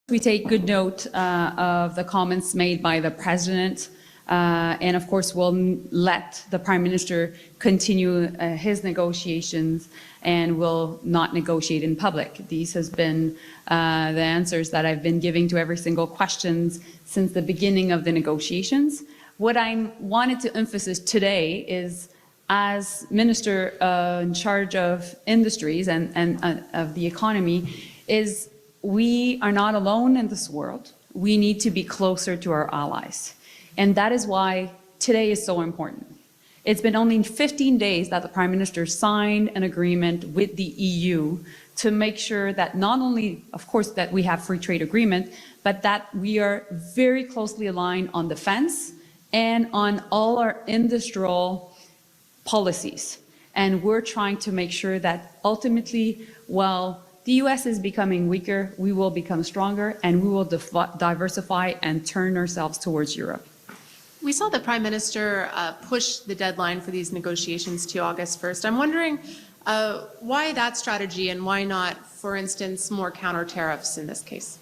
We take good note of the comments made by the President, and of course we'll let the Prime Minister continue his negotiations and will not negotiate in public. These has been the answers that I've been giving to every single question since the beginning of the negotiations. What I wanted to emphasize today is, as Minister in charge of industries and of the economy, is we are not alone in this world. We need to be closer to our allies. And that is why today is so important. It's been only 15 days that the Prime Minister signed an agreement with the EU to make sure that not only, of course, that we have free trade agreement, but that we are very closely aligned on defense and on all our industrial policies. And we're trying to make sure that ultimately, while the US is becoming weaker, we will become stronger, and we will diversify and turn ourselves towards Europe. We saw the Prime Minister push the deadline for these negotiations to August 1st. I'm wondering why that strategy and why not, for instance, more counter tariffs in this case?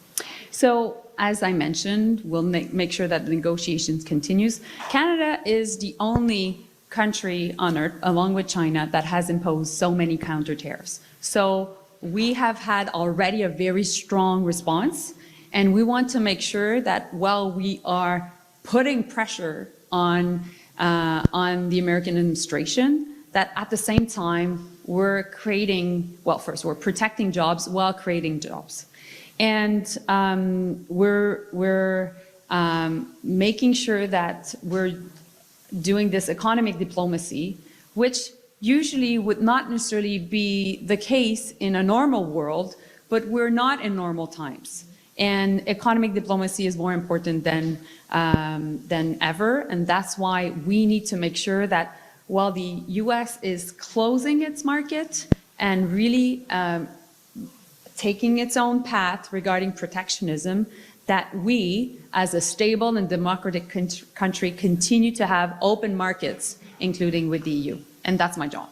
So, as I mentioned, we'll make sure that the negotiations continues. Canada is the only country on earth, along with China, that has imposed so many counter tariffs. So we have had already a very strong response, and we want to make sure that while we are putting pressure on the American administration, that at the same time we're creating, well, first we're protecting jobs while creating jobs. And we're making sure that we're doing this economic diplomacy, which usually would not necessarily be the case in a normal world, but we're not in normal times. And economic diplomacy is more important than ever, and that's why we need to make sure that while the US is closing its market and really taking its own path regarding protectionism, that we, as a stable and democratic country, continue to have open markets, including with the EU. And that's my job.